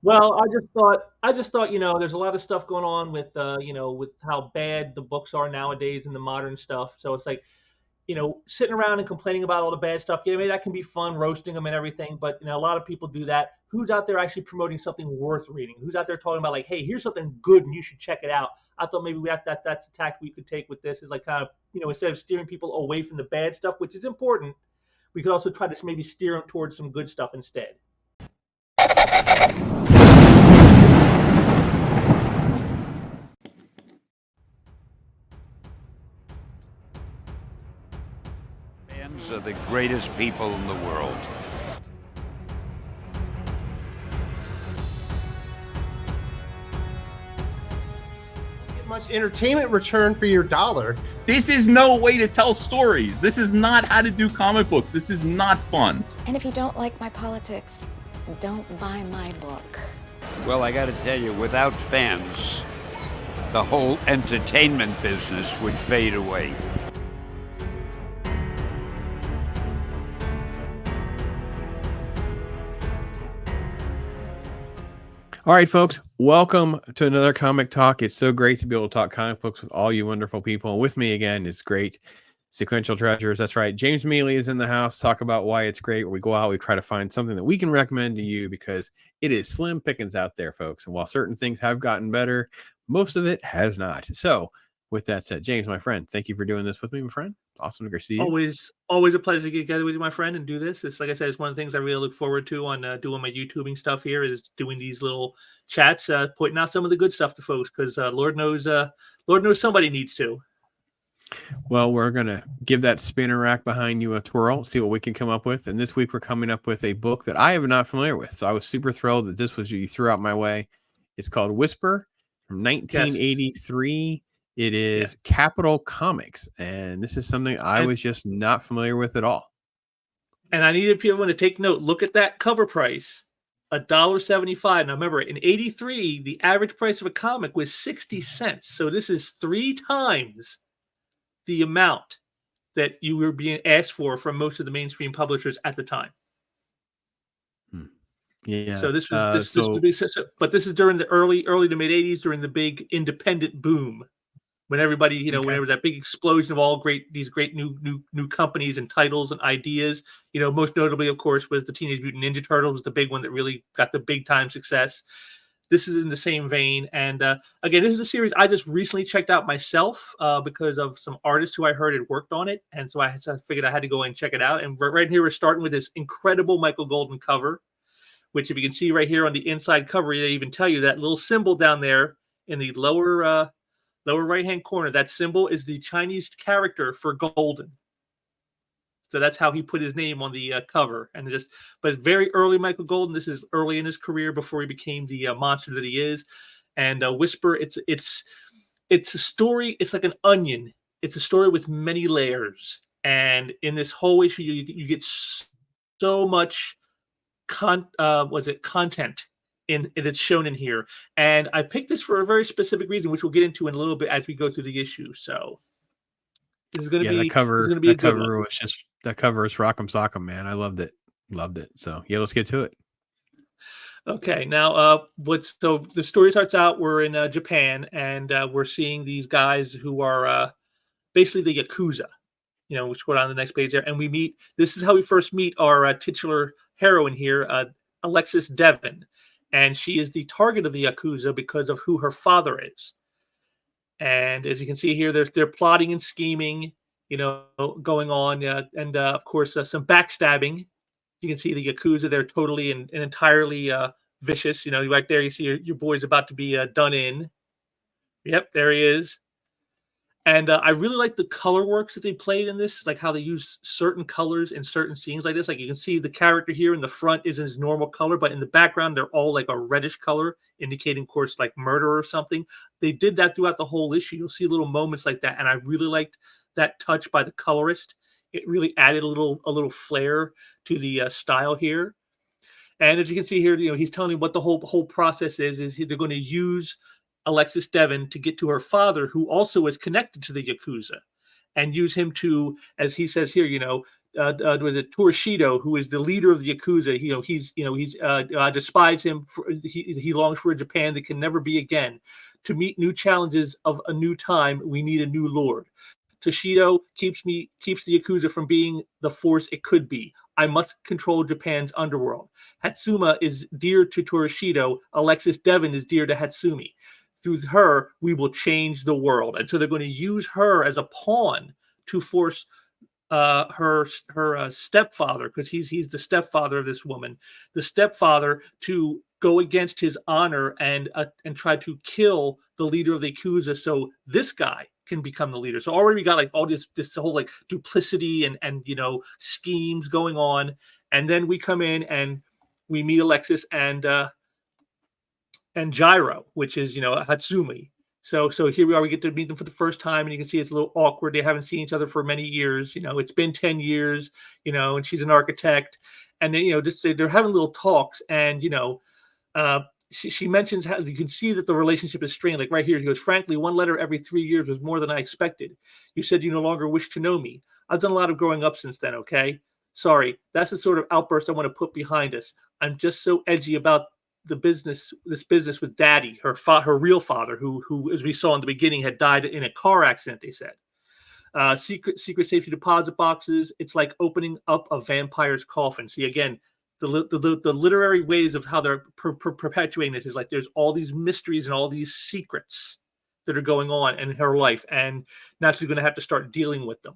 Well, I just thought, there's a lot of stuff going on with, with how bad the books are nowadays and the modern stuff. So it's like, sitting around and complaining about all the bad stuff. Yeah, maybe that can be fun, roasting them and everything. But a lot of people do that. Who's out there actually promoting something worth reading? Who's out there talking about like, hey, here's something good and you should check it out? I thought maybe that's a tack we could take with this is like kind of instead of steering people away from the bad stuff, which is important, we could also try to maybe steer them towards some good stuff instead. Fans are the greatest people in the world. Get much entertainment return for your dollar. This is no way to tell stories. This is not how to do comic books. This is not fun. And if you don't like my politics, don't buy my book. Well, I gotta tell you, without fans, the whole entertainment business would fade away. All right, folks, welcome to another Comic Talk. It's so great to be able to talk comic books with all you wonderful people. And with me again is great Sequential Treasures. That's right. James Meeley is in the house. Talk about why it's great. We go out, we try to find something that we can recommend to you because it is slim pickings out there, folks. And while certain things have gotten better, most of it has not. So with that said, James, my friend, thank you for doing this with me, my friend. Awesome to see you. Always a pleasure to get together with you, my friend, and do this. It's like I said, it's one of the things I really look forward to on doing my YouTubing stuff here is doing these little chats, pointing out some of the good stuff to folks because Lord knows somebody needs to. Well, we're going to give that spinner rack behind you a twirl, see what we can come up with. And this week we're coming up with a book that I am not familiar with. So I was super thrilled that this was you threw out my way. It's called Whisper from 1983. Yes. It is Capital Comics. And this is something I was just not familiar with at all. And I needed people to take note. Look at that cover price. $1.75. Now remember, in 83, the average price of a comic was 60 cents. So this is 3 times the amount that you were being asked for from most of the mainstream publishers at the time. Yeah. So this was but this is during the early to mid 80s during the big independent boom when everybody, when there was that big explosion of all these great new companies and titles and ideas. Most notably, of course, was the Teenage Mutant Ninja Turtles, was the big one that really got the big time success. This is in the same vein. And again, this is a series I just recently checked out myself because of some artists who I heard had worked on it. And so I figured I had to go and check it out. And right here, we're starting with this incredible Michael Golden cover, which if you can see right here on the inside cover, they even tell you that little symbol down there in the lower right-hand corner, that symbol is the Chinese character for golden. So that's how he put his name on the cover. And but it's very early Michael Golden. This is early in his career before he became the monster that he is. And Whisper, it's a story. It's like an onion. It's a story with many layers. And in this whole issue, you get so much content that's shown in here. And I picked this for a very specific reason, which we'll get into in a little bit as we go through the issue. So this is going to be a good one. Was just that cover is Rock'em Sock'em, man. I loved it. So yeah, let's get to it. Okay, now so the story starts out. We're in Japan, and we're seeing these guys who are basically the Yakuza, which go on the next page there. And this is how we first meet our titular heroine here, Alexis Devon. And she is the target of the Yakuza because of who her father is. And as you can see here, they're plotting and scheming, going on. And of course, some backstabbing. You can see the Yakuza, they're totally and entirely vicious. Right there, you see your boy's about to be done in. Yep, there he is. And I really like the color works that they played in this, like how they use certain colors in certain scenes like this. Like you can see the character here in the front is his normal color, but in the background, they're all like a reddish color, indicating, of course, like murder or something. They did that throughout the whole issue. You'll see little moments like that. And I really liked that touch by the colorist. It really added a little flair to the style here. And as you can see here, he's telling you what the whole process is they're going to use Alexis Devon to get to her father, who also is connected to the Yakuza. and use him to, as he says here, was it Toroshido, who is the leader of the Yakuza. I despise him. He longs for a Japan that can never be again. To meet new challenges of a new time, we need a new lord. Toshido keeps the Yakuza from being the force it could be. I must control Japan's underworld. Hatsuma is dear to Toroshido. Alexis Devon is dear to Hatsumi. Through her, we will change the world. And so they're going to use her as a pawn to force her stepfather, because he's the stepfather of this woman, the stepfather, to go against his honor and try to kill the leader of the Yakuza, so this guy can become the leader. So already we got like all this whole like duplicity and schemes going on, and then we come in and we meet Alexis and Gyro, which is Hatsumi. So here we are. We get to meet them for the first time, and you can see it's a little awkward. They haven't seen each other for many years. It's been 10 years. And she's an architect, and then just they're having little talks, and she mentions how you can see that the relationship is strained. Like right here, he goes, "Frankly, one letter every 3 years was more than I expected. You said you no longer wish to know me. I've done a lot of growing up since then. Okay, sorry. That's the sort of outburst I want to put behind us. I'm just so edgy about this business with Daddy, her real father, who, as we saw in the beginning, had died in a car accident. They said, secret safety deposit boxes. It's like opening up a vampire's coffin. See, again, the literary ways of how they're perpetuating this is like there's all these mysteries and all these secrets that are going on in her life, and now she's going to have to start dealing with them.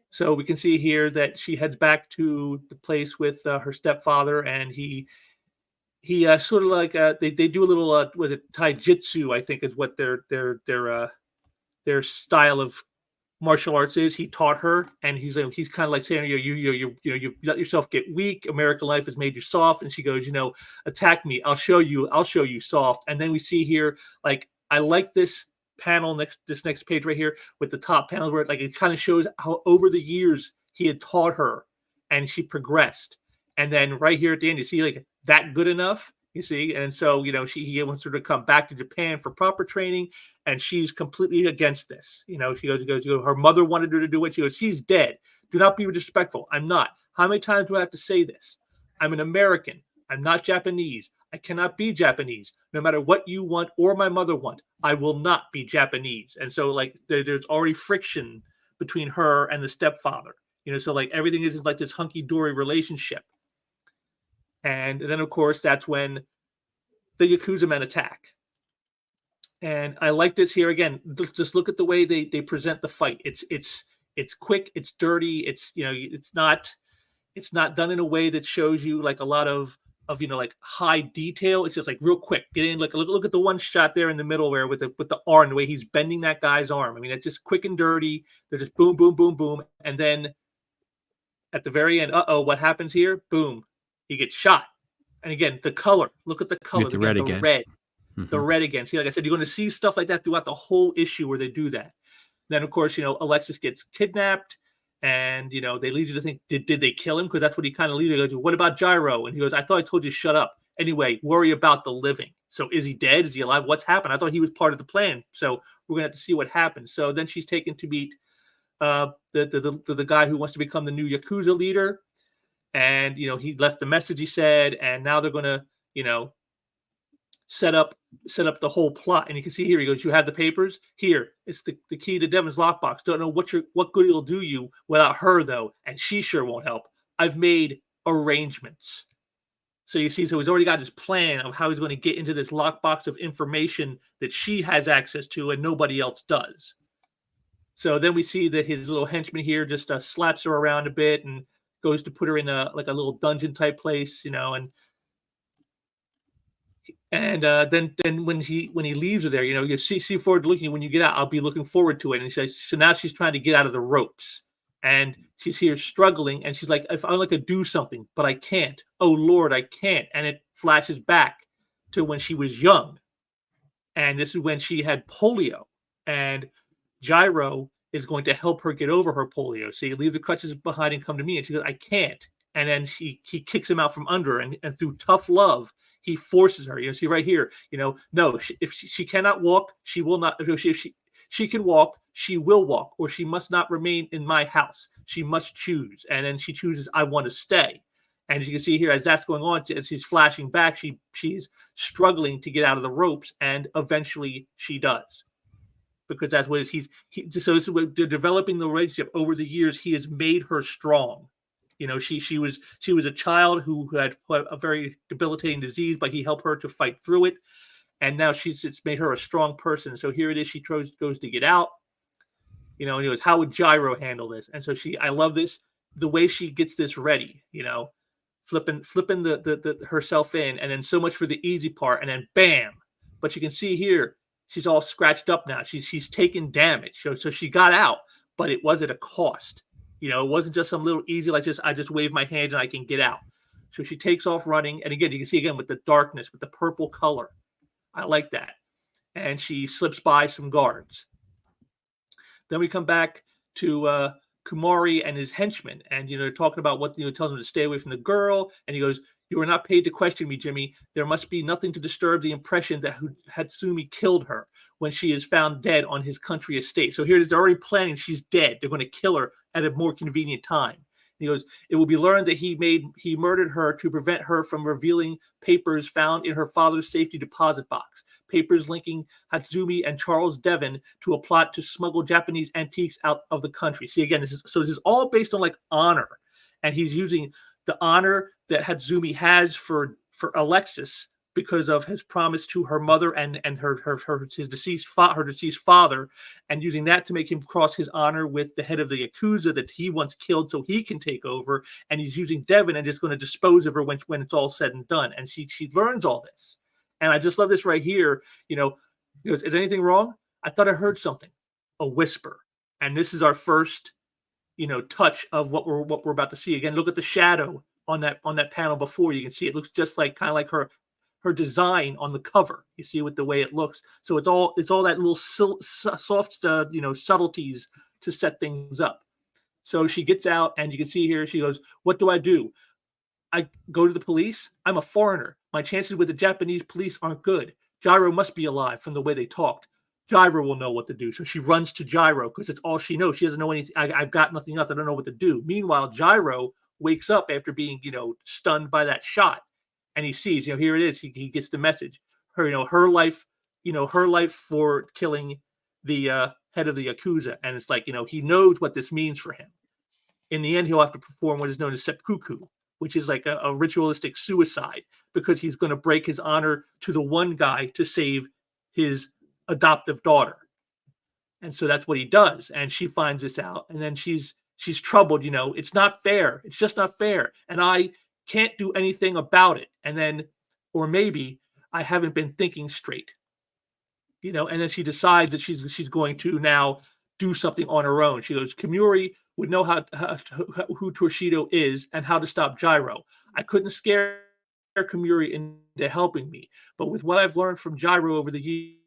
So we can see here that she heads back to the place with her stepfather, and he sort of like they do a little was it taijutsu, I think is what their style of martial arts is. He taught her, and he's kind of like saying, you let yourself get weak. American life has made you soft. And she goes, attack me. I'll show you soft. And then we see here, like, I like this panel this next page right here with the top panel where it kind of shows how over the years he had taught her and she progressed. And then right here at the end, you see like that good enough, you see? And so, he wants her to come back to Japan for proper training, and she's completely against this. She goes, her mother wanted her to do it. She goes, she's dead. Do not be disrespectful. I'm not. How many times do I have to say this? I'm an American. I'm not Japanese. I cannot be Japanese. No matter what you want or my mother want, I will not be Japanese. And so like there's already friction between her and the stepfather. So like everything isn't like this hunky-dory relationship. And then, of course, that's when the Yakuza men attack. And I like this here again. Just look at the way they present the fight. It's quick. It's dirty. It's not done in a way that shows you like a lot of like high detail. It's just like real quick. Get in. Like look at the one shot there in the middle where with the arm, the way he's bending that guy's arm. I mean, it's just quick and dirty. They're just boom, boom, boom, boom, and then at the very end, what happens here? Boom. He gets shot. And again, the color. Look at the color. The red again. Red. Mm-hmm. The red again. See, like I said, you're going to see stuff like that throughout the whole issue where they do that. Then, of course, Alexis gets kidnapped, and, they lead you to think, did they kill him? Because that's what he kind of leads you to go, what about Gyro? And he goes, I thought I told you to shut up. Anyway, worry about the living. So is he dead? Is he alive? What's happened? I thought he was part of the plan. So we're going to have to see what happens. So then she's taken to meet the guy who wants to become the new Yakuza leader. And, he left the message, he said, and now they're going to, set up the whole plot. And you can see here, he goes, you have the papers? Here, it's the key to Devon's lockbox. Don't know what good it'll do you without her, though. And she sure won't help. I've made arrangements. So you see, so he's already got his plan of how he's going to get into this lockbox of information that she has access to and nobody else does. So then we see that his little henchman here just slaps her around a bit and goes to put her in a little dungeon type place, and then when he leaves her there, you see forward looking. When you get out, I'll be looking forward to it. And so now she's trying to get out of the ropes, and she's here struggling, and she's like, if I could do something, but I can't. Oh Lord, I can't. And it flashes back to when she was young, and this is when she had polio, and Gyro is going to help her get over her polio. So you leave the crutches behind and come to me. And she goes, I can't. And then he kicks him out from under, and through tough love, he forces her. See right here, no, if she cannot walk, she will not. If she can walk, she will walk, or she must not remain in my house. She must choose. And then she chooses, I want to stay. And as you can see here, as that's going on, as she's flashing back, she's struggling to get out of the ropes, and eventually she does. Because that's what it is. So this is what they're developing the relationship over the years. He has made her strong. You know, she was a child who had a very debilitating disease, but he helped her to fight through it. And now it's made her a strong person. So here it is. She goes to get out. You know, and he goes, how would Gyro handle this? And so I love this, the way she gets this ready, you know, flipping the herself in, and then so much for the easy part, and then bam. But you can see here, she's all scratched up now. She's taken damage. So she got out, but it was at a cost. You know, it wasn't just some little easy, like I just wave my hand and I can get out. So she takes off running. And again, you can see again with the darkness, with the purple color. I like that. And she slips by some guards. Then we come back to Kumari and his henchmen, and talking about what tells him to stay away from the girl, and he goes, "You are not paid to question me, Jimmy. There must be nothing to disturb the impression that Hatsumi killed her when she is found dead on his country estate." So here it is, they're already planning she's dead. They're going to kill her at a more convenient time. He goes, "It will be learned that he murdered her to prevent her from revealing papers found in her father's safety deposit box, papers linking Hatsumi and Charles Devon to a plot to smuggle Japanese antiques out of the country." See, again, this is all based on like honor, and he's using the honor that Hatsumi has for Alexis because of his promise to her mother and her deceased father, and using that to make him cross his honor with the head of the Yakuza that he once killed so he can take over. And he's using Devon and just going to dispose of her when it's all said and done. And she learns all this. And I just love this right here. He goes, "Is anything wrong? I thought I heard something." A whisper. And this is our first, touch of what we're about to see. Again, look at the shadow on that panel before. You can see it looks just like kind of like her design on the cover. You see with the way it looks. So it's all that little soft, subtleties to set things up. So she gets out, and you can see here, she goes, "What do? I go to the police? I'm a foreigner. My chances with the Japanese police aren't good. Gyro must be alive from the way they talked. Gyro will know what to do." So she runs to Gyro because it's all she knows. She doesn't know anything. I've got nothing else. I don't know what to do. Meanwhile, Gyro wakes up after being, stunned by that shot. And he sees, here it is. He gets the message. Her life for killing the head of the Yakuza. And it's like, he knows what this means for him. In the end, he'll have to perform what is known as seppuku, which is like a ritualistic suicide, because he's going to break his honor to the one guy to save his adoptive daughter. And so that's what he does. And she finds this out. And then she's troubled. It's not fair. It's just not fair. And I can't do anything about it. And then, or maybe I haven't been thinking straight, and then she decides that she's going to now do something on her own. She goes, "Kumuri would know who Toshido is and how to stop Gyro. I couldn't scare Kumuri into helping me, but with what I've learned from Gyro over the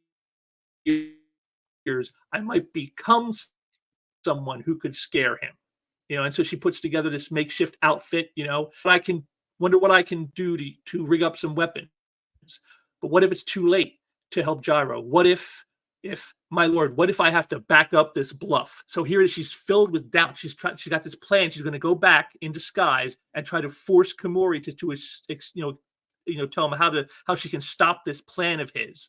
years, I might become someone who could scare him." And so she puts together this makeshift outfit, I can wonder what I can do to rig up some weapons. But what if it's too late to help Gyro? What if my lord, what if I have to back up this bluff? So here it is. She's filled with doubt. She's got this plan. She's going to go back in disguise and try to force Kumori to tell him how she can stop this plan of his.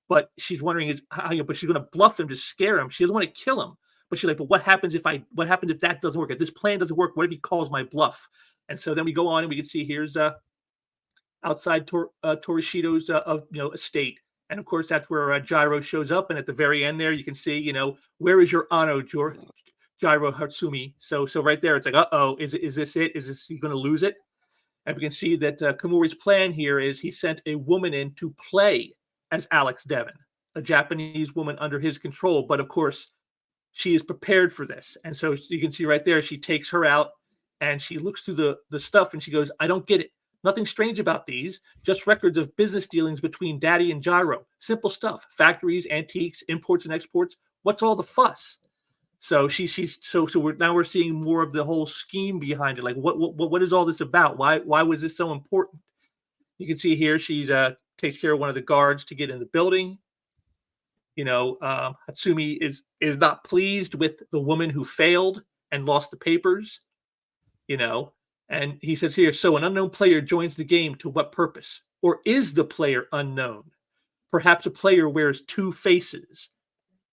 But she's wondering but she's going to bluff him to scare him. She doesn't want to kill him. But she's like, "But what happens if that doesn't work? If this plan doesn't work, what if he calls my bluff?" And so then we go on, and we can see here's outside Torishido's estate, and of course that's where Gyro shows up. And at the very end there, you can see where is your Ano, Gyro Hatsumi? So right there, it's like, is this it? Is this he going to lose it? And we can see that Kumuri's plan here is he sent a woman in to play as Alex Devon, a Japanese woman under his control. But of course, she is prepared for this. And so you can see right there, she takes her out and she looks through the stuff, and she goes, "I don't get it. Nothing strange about these. Just records of business dealings between Daddy and Gyro. Simple stuff. Factories, antiques, imports and exports. What's all the fuss?" So we're seeing more of the whole scheme behind it. Like what is all this about? Why was this so important? You can see here she takes care of one of the guards to get in the building. Hatsumi is not pleased with the woman who failed and lost the papers, and he says here, so an unknown player joins the game to what purpose? Or is the player unknown? Perhaps a player wears two faces.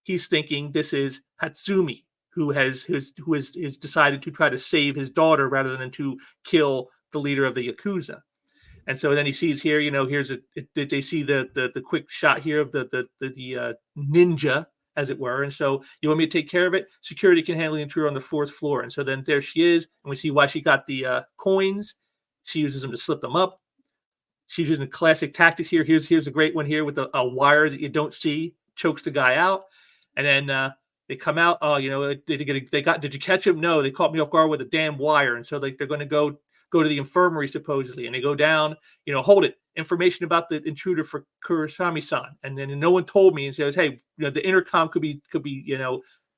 He's thinking this is Hatsumi, who has decided to try to save his daughter rather than to kill the leader of the Yakuza. And so then he sees here, they see the quick shot here of the ninja, as it were. And so, you want me to take care of it? Security can handle the intruder on the 4th floor. And so then there she is, and we see why she got the coins. She uses them to slip them up. She's using a classic tactics here. Here's a great one here with a wire that you don't see, chokes the guy out, and then they come out. Oh, did you catch him? No, they caught me off guard with a damn wire. And so they're going to go to the infirmary supposedly, and they go down. Hold it. Information about the intruder for Kurosami-san, and then no one told me. And says, hey, the intercom could be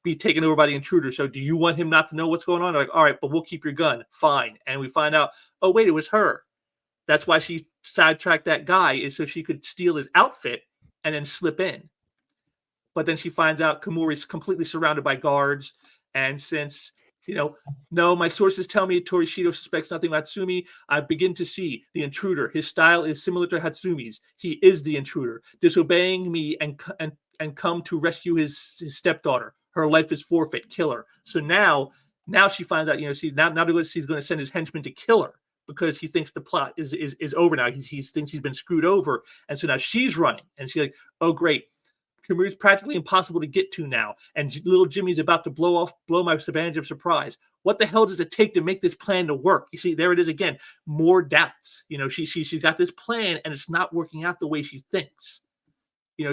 be taken over by the intruder. So do you want him not to know what's going on? They're like, all right, but we'll keep your gun. Fine. And we find out, oh wait, it was her. That's why she sidetracked that guy, is so she could steal his outfit and then slip in. But then she finds out Komori's completely surrounded by guards. And since, no, my sources tell me Torishito suspects nothing of Hatsumi, I begin to see the intruder. His style is similar to Hatsumi's. He is the intruder, disobeying me and come to rescue his stepdaughter. Her life is forfeit. Kill her. So now she finds out, she's going to send his henchmen to kill her, because he thinks the plot is over now. He thinks he's been screwed over. And so now she's running, and she's like, oh, great. Komori's practically impossible to get to now. And little Jimmy's about to blow my bandage of surprise. What the hell does it take to make this plan to work? You see, there it is again. More doubts. She's got this plan, and it's not working out the way she thinks.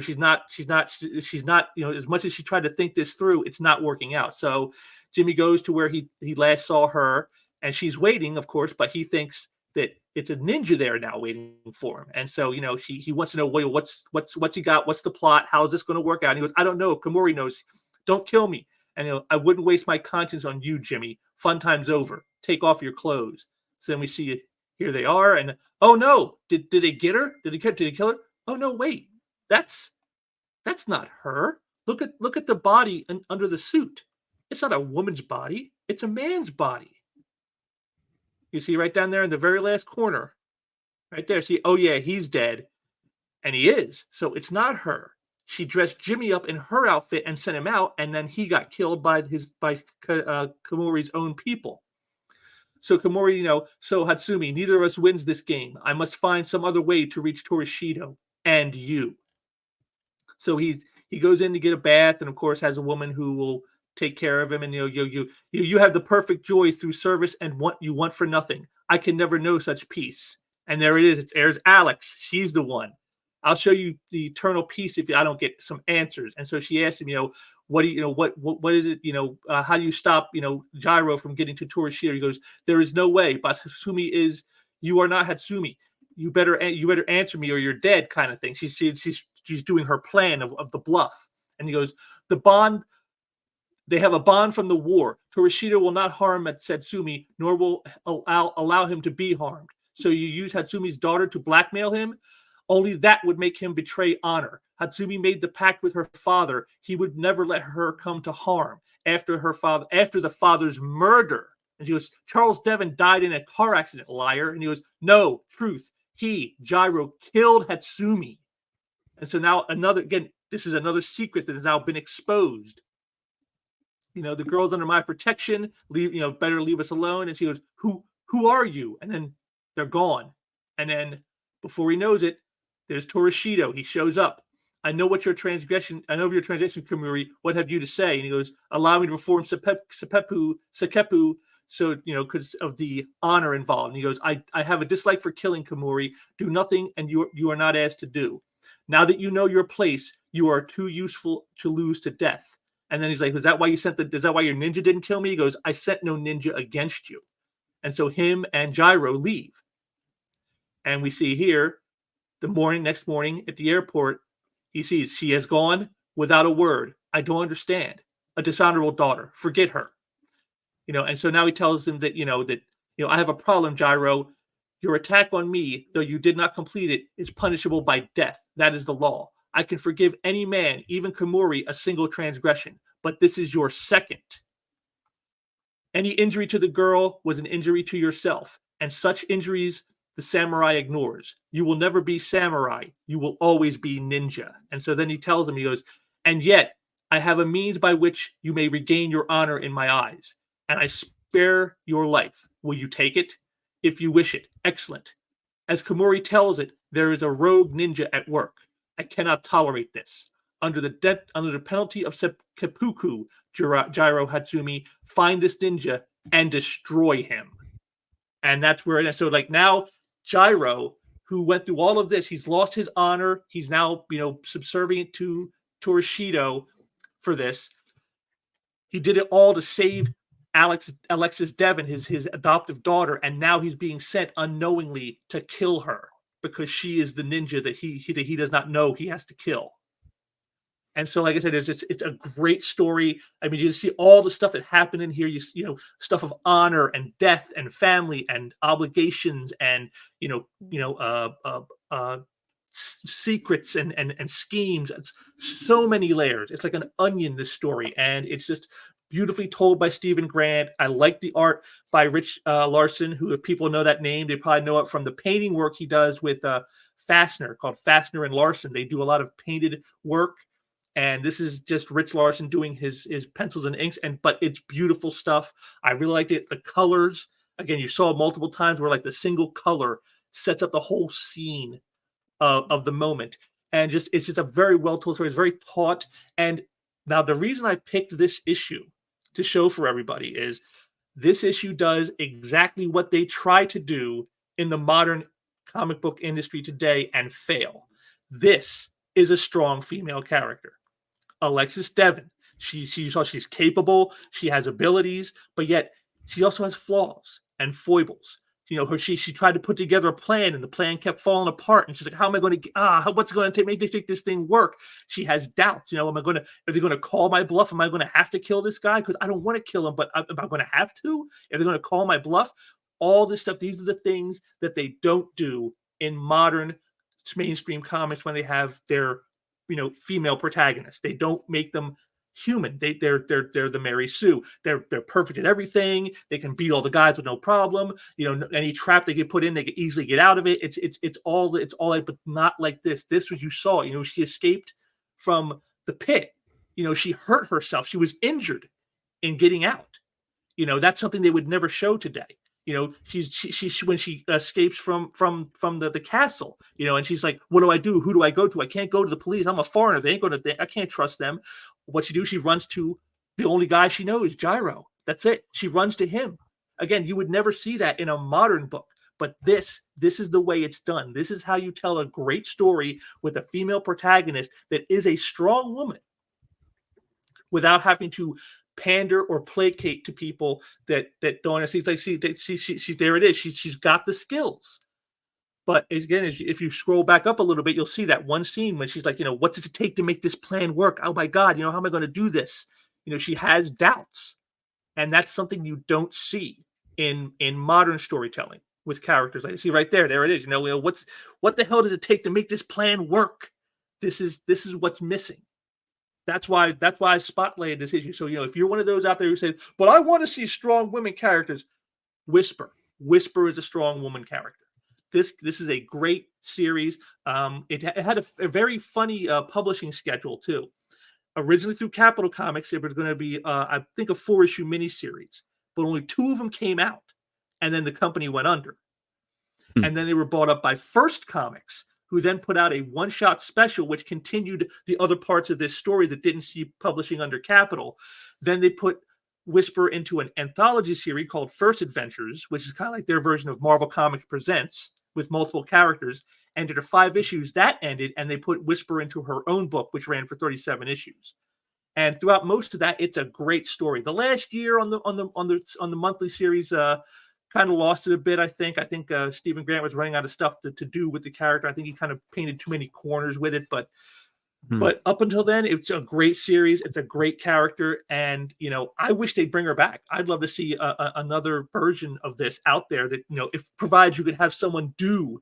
She's not, as much as she tried to think this through, it's not working out. So Jimmy goes to where he last saw her, and she's waiting, of course, but he thinks that it's a ninja there now waiting for him. And so, he wants to know, wait, what's he got? What's the plot? How is this going to work out? And he goes, I don't know. Komori knows. Don't kill me. And I wouldn't waste my conscience on you, Jimmy. Fun time's over. Take off your clothes. So then we see, here they are. And oh no, did they get her? Did he kill her? Oh no, wait, that's not her. Look at the body under the suit. It's not a woman's body. It's a man's body. You see right down there in the very last corner, right there. See, oh yeah, he's dead, and he is. So it's not her. She dressed Jimmy up in her outfit and sent him out, and then he got killed by Komori's own people. So Komori, so Hatsumi, neither of us wins this game. I must find some other way to reach Torishito and you. So he goes in to get a bath, and of course has a woman who will take care of him, and you have the perfect joy through service and what you want for nothing. I can never know such peace. And there it is. There's Alex. She's the one. I'll show you the eternal peace if I don't get some answers. And so she asked him, what is it? How do you stop, Gyro from getting to Torishito? He goes, there is no way. But Hatsumi you are not Hatsumi. You better answer me or you're dead, kind of thing. She's doing her plan of the bluff. And he goes, they have a bond from the war. Torishito will not harm Hatsumi, nor will allow him to be harmed. So you use Hatsumi's daughter to blackmail him? Only that would make him betray honor. Hatsumi made the pact with her father. He would never let her come to harm after the father's murder. And she goes, Charles Devon died in a car accident, liar. And he goes, no, truth. He, Gyro, killed Hatsumi. And so now this is another secret that has now been exposed. The girl's under my protection. Better leave us alone. And she goes, who are you? And then they're gone. And then before he knows it, there's Torishito. He shows up. I know of your transgression, Komori. What have you to say? And he goes, allow me to perform Sekepu. So, because of the honor involved. And he goes, I have a dislike for killing, Komori. Do nothing, and you are not asked to do. Now that you know your place, you are too useful to lose to death. And then he's like, is that why your ninja didn't kill me? He goes, I sent no ninja against you. And so him and Gyro leave. And we see here, next morning at the airport, he sees she has gone without a word. I don't understand. A dishonorable daughter. Forget her. And so now he tells him that, I have a problem, Gyro. Your attack on me, though you did not complete it, is punishable by death. That is the law. I can forgive any man, even Komori, a single transgression, but this is your second. Any injury to the girl was an injury to yourself, and such injuries the samurai ignores. You will never be samurai. You will always be ninja. And so then he tells him, he goes, and yet I have a means by which you may regain your honor in my eyes, and I spare your life. Will you take it? If you wish it. Excellent. As Komori tells it, there is a rogue ninja at work. I cannot tolerate this. Under the penalty of seppuku, Jiro Hatsumi, find this ninja and destroy him. And that's where, so like now, Jiro, who went through all of this, he's lost his honor. He's now, subservient to Toroshido for this. He did it all to save Alexis Devon, his adoptive daughter, and now he's being sent unknowingly to kill her because she is the ninja that he does not know he has to kill. And so, like I said, it's a great story. I mean, you see all the stuff that happened in here. Stuff of honor and death and family and obligations and secrets and schemes. It's so many layers. It's like an onion, this story, and it's just beautifully told by Stephen Grant. I like the art by Rich Larson, who, if people know that name, they probably know it from the painting work he does with Fastener, called Fastener and Larson. They do a lot of painted work. And this is just Rich Larson doing his pencils and inks, but it's beautiful stuff. I really liked it. The colors, again, you saw multiple times where like the single color sets up the whole scene of the moment. And it's just a very well told story. It's very taut. And now the reason I picked this issue to show for everybody is this issue does exactly what they try to do in the modern comic book industry today and fail. This is a strong female character. Alexis Devon. She's capable. She has abilities, but yet she also has flaws and foibles. She tried to put together a plan, and the plan kept falling apart. And she's like, "How am I going to? What's going to make this thing work?" She has doubts. Are they going to call my bluff? Am I going to have to kill this guy because I don't want to kill him, but am I going to have to? Are they going to call my bluff? All this stuff. These are the things that they don't do in modern mainstream comics when they have their female protagonists. They don't make them human. They're the Mary Sue. They're perfect at everything. They can beat all the guys with no problem. Any trap they get put in, they can easily get out of it. It's all but not like this. This was, you saw, she escaped from the pit. She hurt herself. She was injured in getting out. That's something they would never show today. She's when she escapes from the castle, and she's like, what do I do? Who do I go to? I can't go to the police. I'm a foreigner. I can't trust them. What she do? She runs to the only guy she knows, Jiro. That's it. She runs to him. Again, you would never see that in a modern book, but this is the way it's done. This is how you tell a great story with a female protagonist that is a strong woman without having to pander or placate to people that don't see. She there it is. She's got the skills. But again, if you scroll back up a little bit, you'll see that one scene when she's like, what does it take to make this plan work? Oh my God, how am I going to do this? She has doubts, and that's something you don't see in modern storytelling with characters. Like you see right there. There it is. What the hell does it take to make this plan work? This is what's missing. That's why I spotlighted this issue. So, if you're one of those out there who says, but I want to see strong women characters, Whisper is a strong woman character. This is a great series. It had a very funny publishing schedule too. Originally through Capital Comics, it was going to be, I think, a 4-issue miniseries, but only 2 of them came out, and then the company went under. And then they were bought up by First Comics, who then put out a one-shot special, which continued the other parts of this story that didn't see publishing under Capital. Then they put Whisper into an anthology series called First Adventures, which is kind of like their version of Marvel Comics Presents, with multiple characters. And after 5 issues, that ended, and they put Whisper into her own book, which ran for 37 issues. And throughout most of that, it's a great story. The last year on the monthly series, kind of lost it a bit. I think Stephen Grant was running out of stuff to do with the character. I think he kind of painted too many corners with it, but up until then, it's a great series. It's a great character, and I wish they'd bring her back. I'd love to see another version of this out there that if provides you could have someone do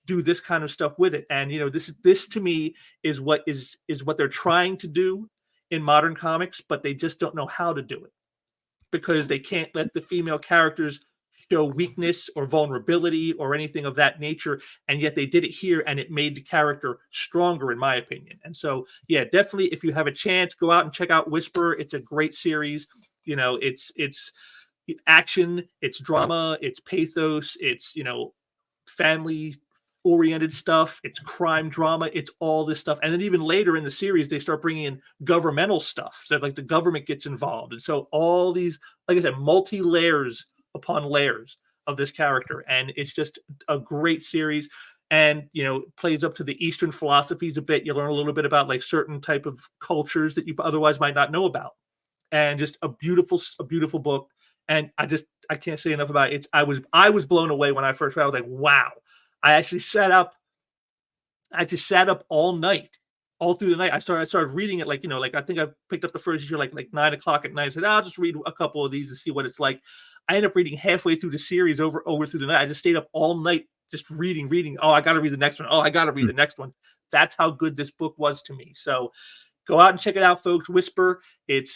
do this kind of stuff with it. And this to me is what they're trying to do in modern comics, but they just don't know how to do it because they can't let the female characters show weakness or vulnerability or anything of that nature. And yet they did it here, and it made the character stronger, in my opinion. And so, yeah, definitely, if you have a chance, go out and check out Whisper. It's a great series. It's action, it's drama, it's pathos, it's family oriented stuff, it's crime drama, it's all this stuff. And then even later in the series they start bringing in governmental stuff, so like the government gets involved. And so all these, like I said, multi layers upon layers of this character, and it's just a great series. And plays up to the Eastern philosophies a bit. You learn a little bit about like certain type of cultures that you otherwise might not know about, and just a beautiful book. And I can't say enough about it. I was blown away when I first read it. I was like, wow. I just sat up all night, all through the night. I started reading it, like I think I picked up the first issue like 9 o'clock at night. I said, I'll just read a couple of these and see what it's like. I ended up reading halfway through the series over through the night. I just stayed up all night just reading. Oh, I got to read the next one. Oh, I got to read the next one. That's how good this book was to me. So go out and check it out, folks. Whisper. It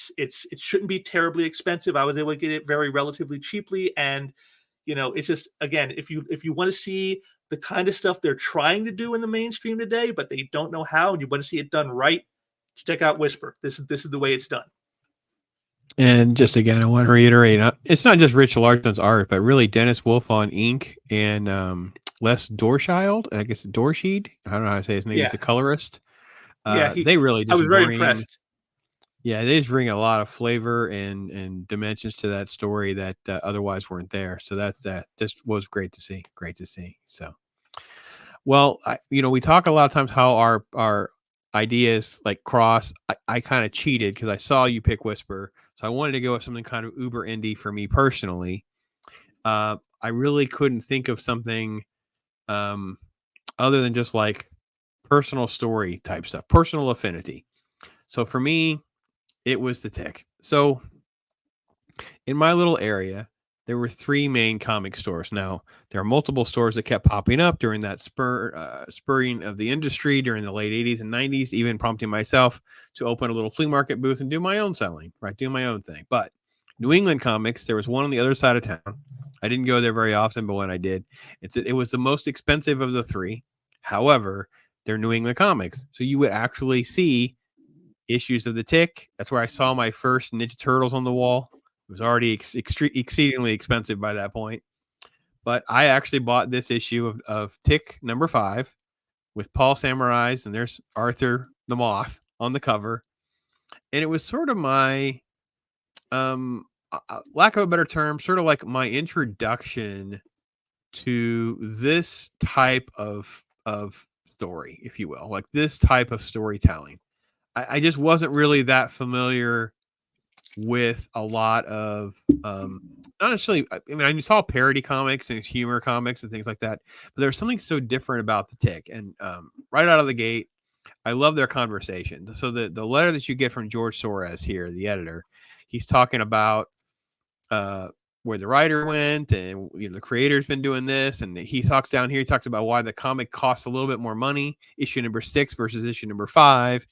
shouldn't be terribly expensive. I was able to get it very relatively cheaply, and it's just, again, if you want to see the kind of stuff they're trying to do in the mainstream today, but they don't know how, and you want to see it done right, check out Whisper. This is the way it's done. And just again, I want to reiterate, it's not just Rich Larsen's art, but really Dennis Wolf on ink and Les Dorschild, I guess Dorschied. I don't know how to say his name. Yeah. He's a colorist. They really just I was very impressed. Yeah, they just bring a lot of flavor and dimensions to that story that otherwise weren't there. So that just was great to see. Great to see. So, well, we talk a lot of times how our ideas like cross. I kind of cheated because I saw you pick Whisper, so I wanted to go with something kind of uber indie for me personally. I really couldn't think of something other than just like personal story type stuff, personal affinity. So for me, it was The Tick. So in my little area, there were 3 main comic stores. Now, there are multiple stores that kept popping up during that spurring of the industry during the late 80s and 90s, even prompting myself to open a little flea market booth and do my own selling, right? Do my own thing. But New England Comics, there was one on the other side of town. I didn't go there very often, but when I did, it was the most expensive of the 3. However, they're New England Comics. So you would actually see issues of The Tick. That's where I saw my first Ninja Turtles on the wall. It was already exceedingly expensive by that point. But I actually bought this issue of Tick number 5 with Paul Samurai's, and there's Arthur the Moth on the cover. And it was sort of my, lack of a better term, sort of like my introduction to this type of story, if you will, like this type of storytelling. I just wasn't really that familiar with a lot of not necessarily, I mean, I saw parody comics and humor comics and things like that, but there's something so different about The Tick. And right out of the gate, I love their conversation. So the letter that you get from George Soros here, the editor, he's talking about where the writer went, and the creator's been doing this, and he talks down here, he talks about why the comic costs a little bit more money, issue number 6 versus issue number 5.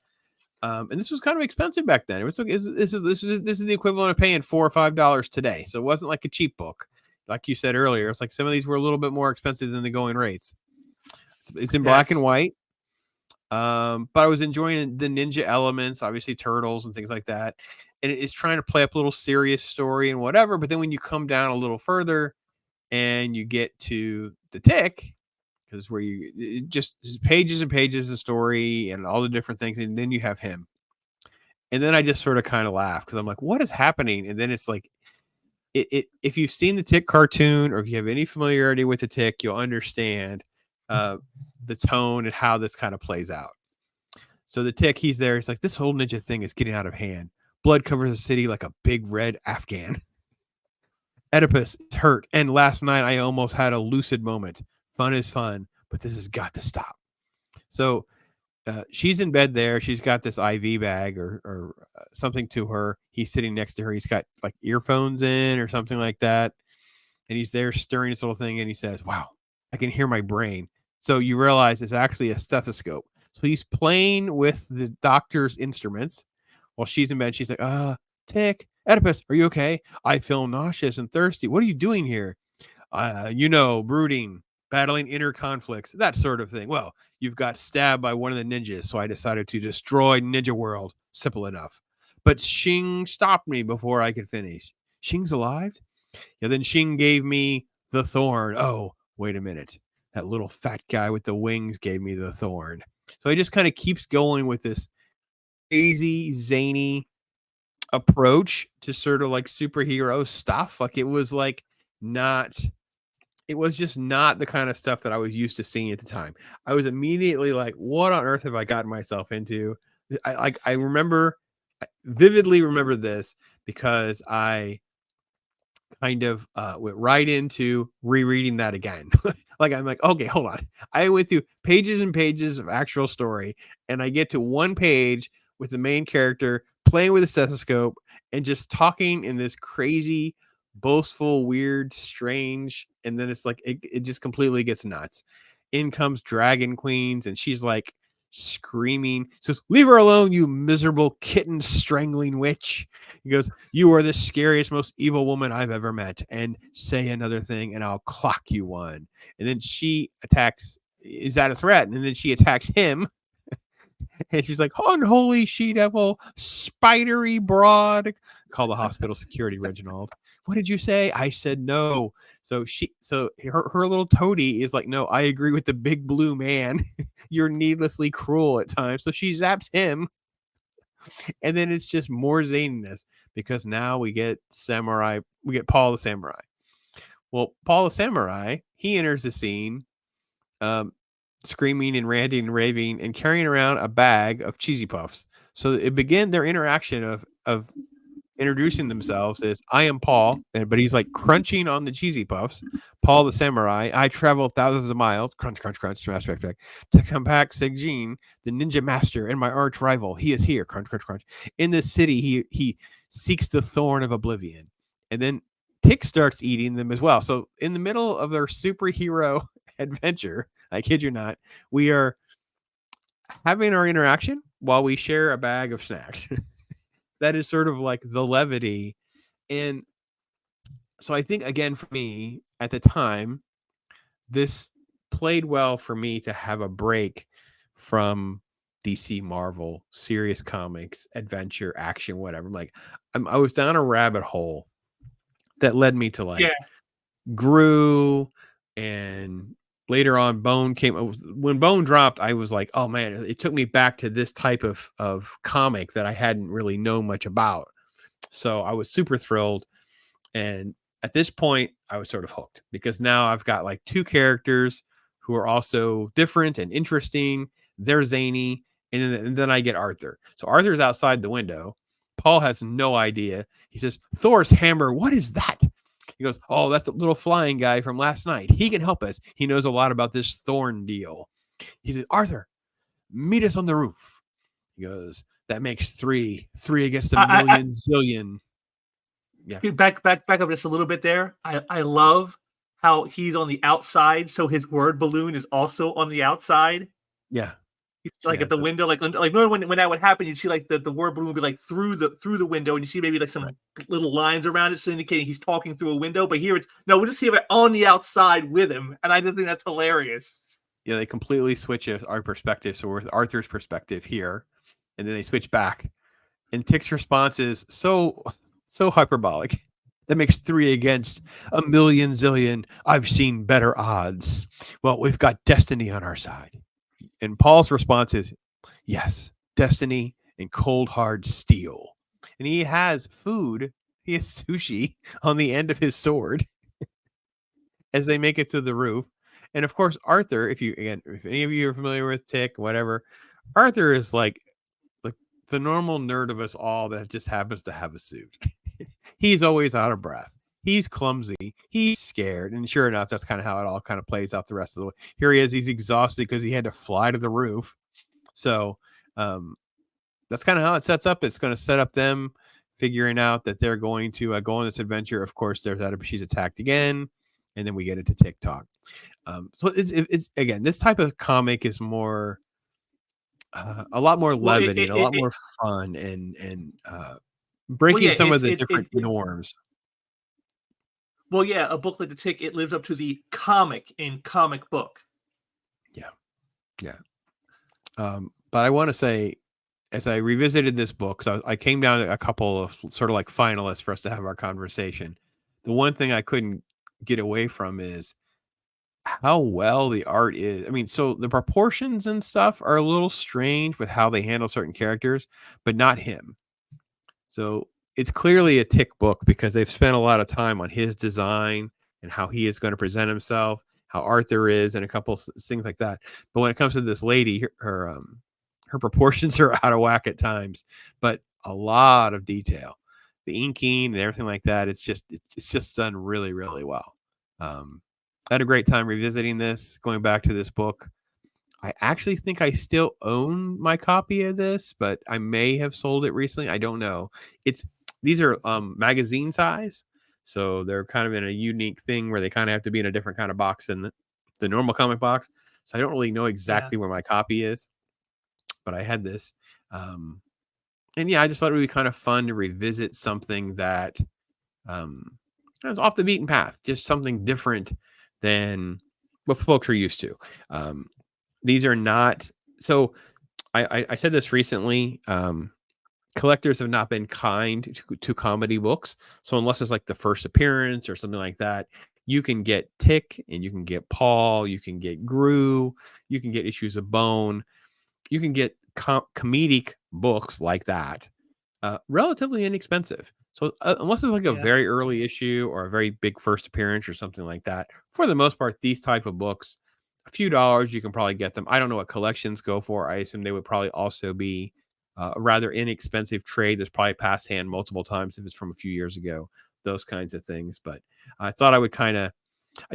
And this was kind of expensive back then. This is the equivalent of paying $4 or $5 today. So it wasn't like a cheap book. Like you said earlier, it's like some of these were a little bit more expensive than the going rates. It's in black and white. But I was enjoying the ninja elements, obviously turtles and things like that. And it is trying to play up a little serious story and whatever. But then when you come down a little further and you get to The Tick, because where it just pages and pages of story and all the different things, and then you have him, and then I just sort of kind of laugh because I'm like, what is happening? And then it's like, if you've seen the Tick cartoon or if you have any familiarity with the Tick, you'll understand the tone and how this kind of plays out. So the Tick, he's there. It's like, this whole ninja thing is getting out of hand. Blood covers the city like a big red Afghan. Oedipus is hurt, and last night I almost had a lucid moment. Fun is fun, but this has got to stop. So she's in bed there. She's got this IV bag or something to her. He's sitting next to her. He's got like earphones in or something like that. And he's there stirring this little thing. And he says, wow, I can hear my brain. So you realize it's actually a stethoscope. So he's playing with the doctor's instruments while she's in bed. She's like, Tick, Oedipus, are you okay? I feel nauseous and thirsty. What are you doing here? Brooding, battling inner conflicts, that sort of thing. Well, you've got stabbed by one of the ninjas, so I decided to destroy Ninja World. Simple enough. But Shing stopped me before I could finish. Shing's alive? Yeah, then Shing gave me the thorn. Oh, wait a minute. That little fat guy with the wings gave me the thorn. So he just kind of keeps going with this crazy, zany approach to sort of like superhero stuff. Like it was just not the kind of stuff that I was used to seeing at the time. I was immediately like, what on earth have I gotten myself into? I vividly remember this because I kind of went right into rereading that again. I'm like, okay, hold on. I went through pages and pages of actual story, and I get to one page with the main character playing with a stethoscope and just talking in this crazy, boastful, weird, strange, and then it's like it just completely gets nuts. In comes Dragon Queens, and she's like screaming, says, "Leave her alone, you miserable kitten strangling witch." He goes, "You are the scariest, most evil woman I've ever met. And say another thing, and I'll clock you one." And then she attacks. Is that a threat? And then she attacks him. And she's like, "Unholy she-devil, spidery broad." Call the hospital security, Reginald. "What did you say?" "I said no." So her little toady is like, "No, I agree with the big blue man. You're needlessly cruel at times." So she zaps him. And then it's just more zaniness because now we get Paul the Samurai. Well, Paul the Samurai, he enters the scene screaming and ranting and raving and carrying around a bag of cheesy puffs. So it began their interaction of introducing themselves as, "I am Paul," but he's like crunching on the cheesy puffs. "Paul the Samurai, I traveled thousands of miles," crunch, crunch, crunch, smash, smash, smash, "to combat Seijin, the ninja master and my arch rival. He is here," crunch, crunch, crunch. "In this city, he seeks the thorn of oblivion." And then Tick starts eating them as well. So in the middle of their superhero adventure, I kid you not, we are having our interaction while we share a bag of snacks. That is sort of like the levity. And so I think, again, for me at the time, this played well for me to have a break from DC, Marvel, serious comics, adventure, action, whatever. I was down a rabbit hole that led me to Gru, and later on Bone came. When Bone dropped, I was like, oh man, it took me back to this type of comic that I hadn't really known much about. So I was super thrilled. And at this point, I was sort of hooked because now I've got like two characters who are also different and interesting. They're zany. And then I get Arthur. So Arthur's outside the window. Paul has no idea. He says, "Thor's hammer, what is that?" He goes, "Oh, that's the little flying guy from last night. He can help us. He knows a lot about this thorn deal." He said, "Arthur, meet us on the roof." He goes, "That makes three against a million zillion." Yeah. Back up just a little bit there. I love how he's on the outside, so his word balloon is also on the outside. Yeah. It's like at the window, like remember when that would happen, you'd see like the word balloon would be like through the window, and you see maybe like some little lines around it, so indicating he's talking through a window. But here we'll just see it on the outside with him, and I just think that's hilarious. Yeah, they completely switch our perspective. So we're with Arthur's perspective here, and then they switch back, and Tick's response is so hyperbolic. "That makes three against a million zillion. I've seen better odds. Well, we've got destiny on our side." And Paul's response is, "Yes, destiny and cold hard steel." And he has food. He has sushi on the end of his sword as they make it to the roof. And of course, Arthur, if any of you are familiar with Tick, whatever, Arthur is like the normal nerd of us all that just happens to have a suit. He's always out of breath. He's clumsy. He's scared. And sure enough, that's kind of how it all kind of plays out the rest of the way. Here he is. He's exhausted because he had to fly to the roof. So that's kind of how it sets up. It's going to set up them figuring out that they're going to go on this adventure. Of course, there's that she's attacked again. And then we get into TikTok. So it's again, this type of comic is more a lot more Well, levity and a lot more fun and breaking yeah, some of the different norms. well, yeah, a book like The Tick, it lives up to the comic in comic book. Yeah, yeah. But I want to say, as I revisited this book, so I came down to a couple of sort of like finalists for us to have our conversation. The one thing I couldn't get away from is how well the art is. I mean, so the proportions and stuff are a little strange with how they handle certain characters, but not him. So it's clearly a Tick book because they've spent a lot of time on his design and how he is going to present himself, how Arthur is, and a couple things like that. But when it comes to this lady, her proportions are out of whack at times, but a lot of detail, the inking and everything like that. It's just done really, really well. I had a great time revisiting this, going back to this book. I actually think I still own my copy of this, but I may have sold it recently. I don't know. These are magazine size, so they're kind of in a unique thing where they kind of have to be in a different kind of box than the normal comic box. So I don't really know Yeah. exactly where my copy is, but I had this. And yeah, I just thought it would be kind of fun to revisit something that was off the beaten path, just something different than what folks are used to. These are not so. I said this recently. Collectors have not been kind to comedy books, so unless it's like the first appearance or something like that, you can get Tick and you can get Paul, you can get Gru, you can get Issues of Bone, you can get comedic books like that, relatively inexpensive. So unless it's like a Yeah. very early issue or a very big first appearance or something like that, for the most part, these type of books, a few dollars, you can probably get them. I don't know what collections go for. I assume they would probably also be a rather inexpensive trade. There's probably passed hand multiple times if it's from a few years ago, those kinds of things. But I thought I would I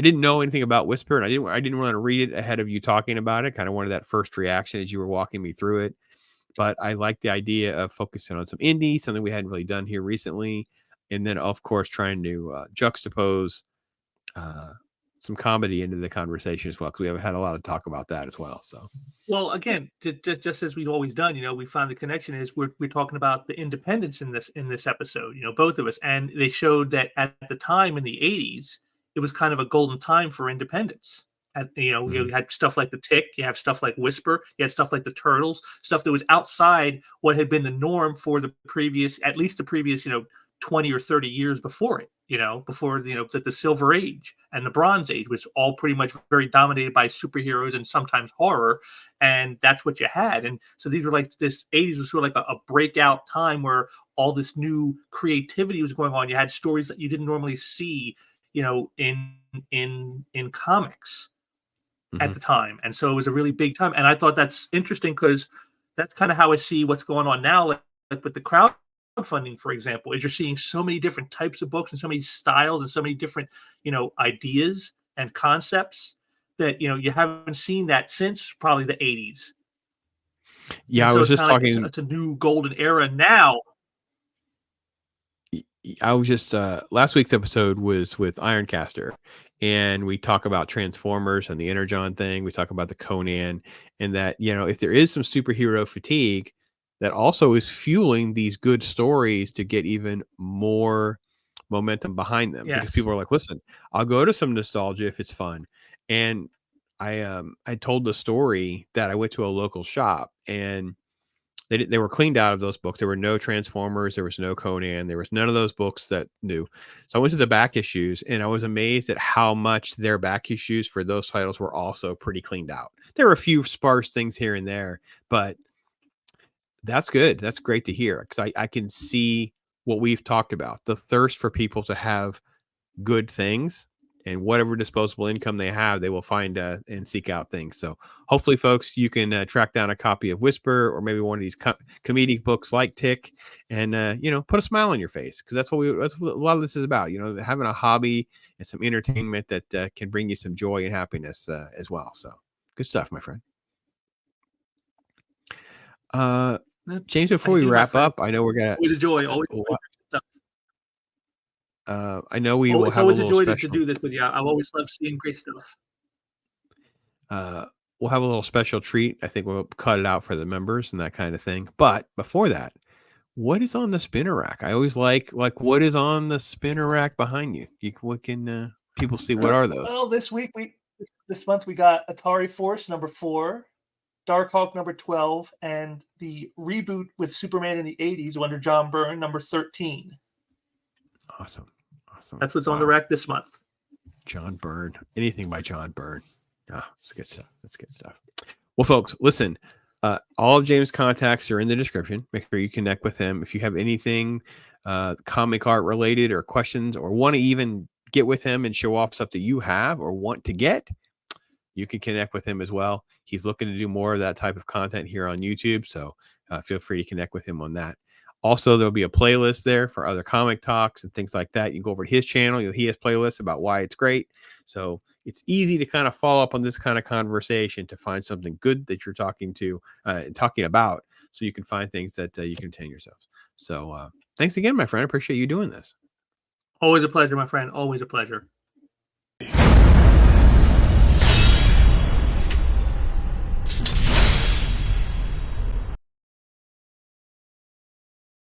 didn't know anything about Whisper, and I didn't want to read it ahead of you talking about it. Kind of wanted that first reaction as you were walking me through it. But I like the idea of focusing on some indie, something we hadn't really done here recently, and then of course trying to juxtapose some comedy into the conversation as well, because we have had a lot of talk about that as well. So, Well, again, just as we've always done, we found the connection is we're talking about the independence in this episode, both of us, and they showed that at the time in the '80s, it was kind of a golden time for independence. And you had stuff like the Tick, you have stuff like Whisper, you had stuff like the Turtles, stuff that was outside what had been the norm for at least the previous 20 or 30 years before it. Before the Silver Age and the Bronze Age was all pretty much very dominated by superheroes and sometimes horror, and that's what you had. And so these were like this '80s was sort of like a breakout time where all this new creativity was going on. You had stories that you didn't normally see, in comics at the time, and so it was a really big time. And I thought that's interesting because that's kind of how I see what's going on now, like with the crowdfunding, for example, is you're seeing so many different types of books and so many styles and so many different ideas and concepts that you haven't seen that since probably the '80s. yeah, And I so was it's just kind of like talking. it's a new golden era now. I was just last week's episode was with Ironcaster, and we talk about Transformers and the Energon thing. We talk about the Conan, and that if there is some superhero fatigue, that also is fueling these good stories to get even more momentum behind them, because Yes. people are like, listen, I'll go to some nostalgia if it's fun. And I told the story that I went to a local shop, and they were cleaned out of those books. There were no Transformers. There was no Conan. There was none of those books that new. So I went to the back issues, and I was amazed at how much their back issues for those titles were also pretty cleaned out. There were a few sparse things here and there, but that's good. That's great to hear, because I can see what we've talked about, the thirst for people to have good things, and whatever disposable income they have, they will find and seek out things. So hopefully, folks, you can track down a copy of Whisper, or maybe one of these comedic books like Tick, and put a smile on your face, because that's what a lot of this is about. Having a hobby and some entertainment that can bring you some joy and happiness as well. So good stuff, my friend. James, before Thank we you, my wrap friend. up, I know we're gonna. Always a joy. Always. I know we will It's have a always a little joy to special. do this with you. I always love seeing great stuff. we'll have a little special treat. I think we'll cut it out for the members and that kind of thing. But before that, what is on the spinner rack? I always like what is on the spinner rack behind you. What can people see? What are those? Well, this month we got Atari Force #4, Darkhawk #12, and the reboot with Superman in the '80s under John Byrne #13. Awesome. That's what's on the rack this month. John Byrne. Anything by John Byrne. That's good stuff. Well, folks, listen. All of James' contacts are in the description. Make sure you connect with him. If you have anything comic art related or questions, or want to even get with him and show off stuff that you have or want to get, you can connect with him as well. He's looking to do more of that type of content here on YouTube. So feel free to connect with him on that. Also, there'll be a playlist there for other comic talks and things like that. You can go over to his channel. He has playlists about why it's great. So it's easy to kind of follow up on this kind of conversation to find something good that you're talking about, so you can find things that you can entertain yourselves. So thanks again, my friend. I appreciate you doing this. Always a pleasure, my friend. Always a pleasure.